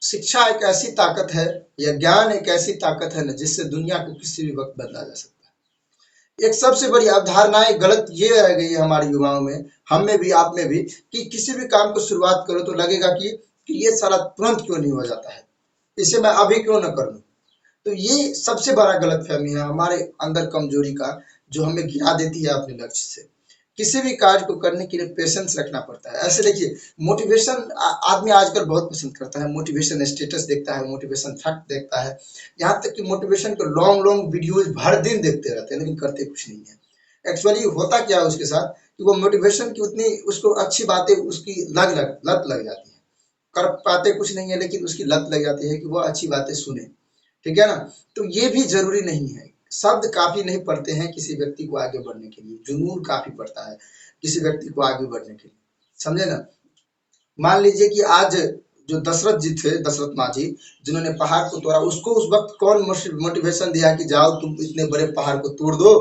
शिक्षा एक ऐसी ताकत है या ज्ञान एक ऐसी ताकत है ना जिससे दुनिया को किसी भी वक्त बदला जा सकता है। एक सबसे बड़ी अवधारणाएं गलत ये रह गई है हमारे युवाओं में, हम में भी आप में भी, कि किसी भी काम को शुरुआत करो तो लगेगा कि ये सारा तुरंत क्यों नहीं हो जाता है, इसे मैं अभी क्यों ना कर लूं। तो ये सबसे बड़ा गलतफहमी है हमारे अंदर कमजोरी का, जो हमें गिरा देती है अपने लक्ष्य से। किसी भी कार्य को करने के लिए पेशेंस रखना पड़ता है। ऐसे देखिए, मोटिवेशन आदमी आजकल बहुत पसंद करता है, मोटिवेशन स्टेटस देखता है, मोटिवेशन फैक्ट देखता है, यहाँ तक कि मोटिवेशन के लॉन्ग लॉन्ग वीडियोज भर दिन देखते रहते हैं, लेकिन करते कुछ नहीं है। एक्चुअली होता क्या है उसके साथ कि वो मोटिवेशन की उतनी उसको अच्छी बातें उसकी लत लग जाती है, कर पाते कुछ नहीं है लेकिन उसकी लत लग जाती है कि वो अच्छी बातें सुने। ठीक है ना। तो ये भी जरूरी नहीं है, शब्द काफी नहीं पड़ते हैं किसी व्यक्ति को आगे बढ़ने के लिए, जुनून काफी पड़ता है किसी व्यक्ति को आगे बढ़ने के लिए, समझे ना। मान लीजिए कि आज जो दशरथ जी थे, दशरथ माँ जी, जिन्होंने पहाड़ को तोड़ा, उसको उस वक्त कौन मोटिवेशन दिया कि जाओ तुम इतने बड़े पहाड़ को तोड़ दो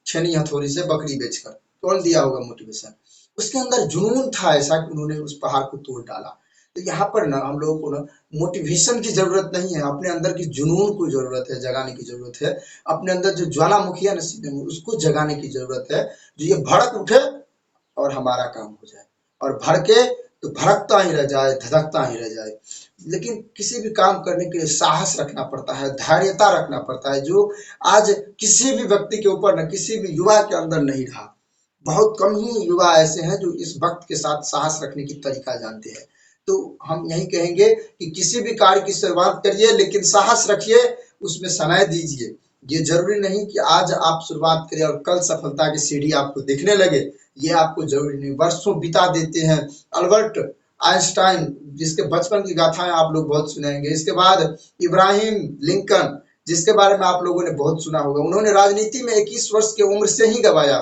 छेनी हथौड़ी से बकरी बेचकर, कौन दिया होगा मोटिवेशन। उसके अंदर जुनून था ऐसा कि उन्होंने उस पहाड़ को तोड़ डाला। तो यहाँ पर ना हम लोगों को ना मोटिवेशन की जरूरत नहीं है, अपने अंदर की जुनून को जरूरत है, जगाने की जरूरत है। अपने अंदर जो ज्वालामुखी है ना सीने में, उसको जगाने की जरूरत है, जो ये भड़क उठे और हमारा काम हो जाए, और भड़के तो भड़कता ही रह जाए, धधकता ही रह जाए। लेकिन किसी भी काम करने के लिए साहस रखना पड़ता है, धैर्यता रखना पड़ता है, जो आज किसी भी व्यक्ति के ऊपर न किसी भी युवा के अंदर नहीं रहा। बहुत कम ही युवा ऐसे हैं जो इस वक्त के साथ साहस रखने की तरीका जानते हैं। तो हम यही कहेंगे कि किसी भी कार्य की शुरुआत करिए लेकिन साहस रखिए, उसमें समय दीजिए। ये जरूरी नहीं कि आज आप शुरुआत करें और कल सफलता की सीढ़ी आपको दिखने लगे, ये आपको जरूरी नहीं। वर्षों बिता देते हैं। अल्बर्ट आइंस्टाइन, जिसके बचपन की गाथाएं आप लोग बहुत सुनेंगे। इसके बाद इब्राहिम लिंकन, जिसके बारे में आप लोगों ने बहुत सुना होगा, उन्होंने राजनीति में 21 वर्ष की उम्र से ही गवाया।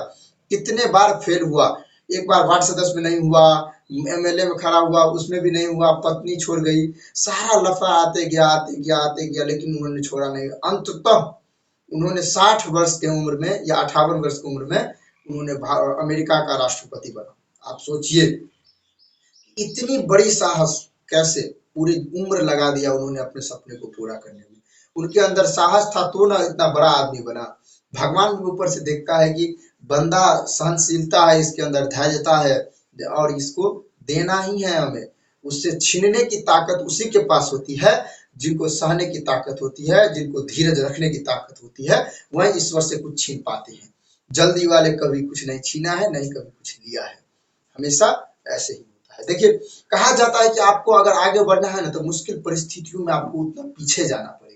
कितने बार फेल हुआ, एक बार वार्ड सदस्य में नहीं हुआ, एमएलए में खड़ा हुआ उसमें भी नहीं हुआ, पत्नी छोड़ गई, सारा लफड़ा आते गया आते गया आते गया, लेकिन उन्होंने छोड़ा नहीं। अंततः उन्होंने 60 वर्ष की उम्र में या 58 वर्ष की उम्र में उन्होंने अमेरिका का राष्ट्रपति बना। आप सोचिए इतनी बड़ी साहस कैसे, पूरी उम्र लगा दिया उन्होंने अपने सपने को पूरा करने में। उनके अंदर साहस था तो ना इतना बड़ा आदमी बना। भगवान भी ऊपर से देखता है कि बंदा सहनशीलता है, इसके अंदर धैर्यता है, और इसको देना ही है हमें। उससे छीनने की ताकत उसी के पास होती है जिनको सहने की ताकत होती है, जिनको धीरज रखने की ताकत होती है, वह ईश्वर से कुछ छीन पाते हैं। जल्दी वाले कभी कुछ नहीं छीना है, नहीं कभी कुछ लिया है, हमेशा ऐसे ही होता है। देखिए, कहा जाता है कि आपको अगर आगे बढ़ना है ना तो मुश्किल परिस्थितियों में आपको उतना पीछे जाना पड़ेगा।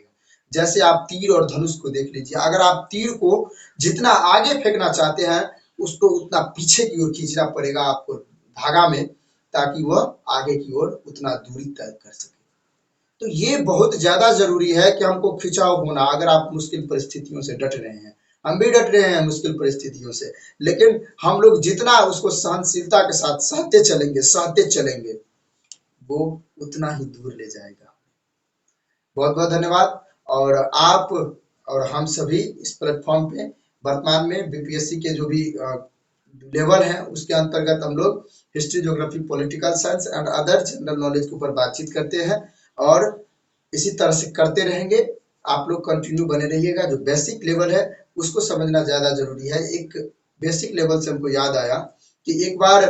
जैसे आप तीर और धनुष को देख लीजिए, अगर आप तीर को जितना आगे फेंकना चाहते हैं उसको उतना पीछे की ओर खींचना पड़ेगा आपको धागा में, ताकि वह आगे की ओर उतना दूरी तय कर सके। तो ये बहुत ज्यादा जरूरी है कि हमको खिंचाव होना। अगर आप मुश्किल परिस्थितियों से डट रहे हैं, हम भी डट रहे हैं मुश्किल परिस्थितियों से, लेकिन हम लोग जितना उसको सहनशीलता के साथ सहते चलेंगे, वो उतना ही दूर ले जाएगा। बहुत बहुत धन्यवाद। और आप और हम सभी इस प्लेटफॉर्म पे वर्तमान में बीपीएससी के जो भी लेवल है उसके अंतर्गत हम लोग history, geography, political science and other general knowledge के ऊपर बातचीत करते हैं, और इसी तरह से करते रहेंगे। आप लोग कंटिन्यू बने रहिएगा। जो बेसिक लेवल है उसको समझना ज्यादा जरूरी है। एक बेसिक लेवल से हमको याद आया कि एक बार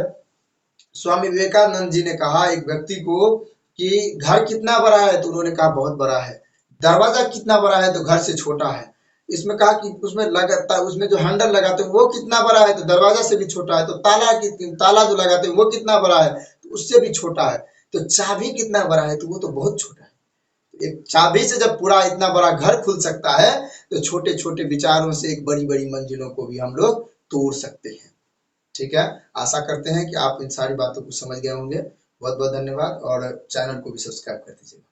स्वामी विवेकानंद जी ने कहा एक व्यक्ति को कि घर कितना बड़ा है, तो उन्होंने कहा बहुत बड़ा है। दरवाजा कितना बड़ा है, तो घर से छोटा है। इसमें कहा कि उसमें जो हैंडल लगाते हैं वो कितना बड़ा है, तो दरवाजा से भी छोटा है। तो ताला जो लगाते हैं वो कितना बड़ा है, तो उससे भी छोटा है। तो चाबी कितना बड़ा है, तो वो तो बहुत छोटा है। एक चाबी से जब पूरा इतना बड़ा घर खुल सकता है, तो छोटे छोटे विचारों से एक बड़ी बड़ी मंजिलों को भी हम लोग तोड़ सकते हैं। ठीक है, आशा करते हैं कि आप इन सारी बातों को समझ गए होंगे। बहुत बहुत धन्यवाद, और चैनल को भी सब्सक्राइब कर दीजिएगा।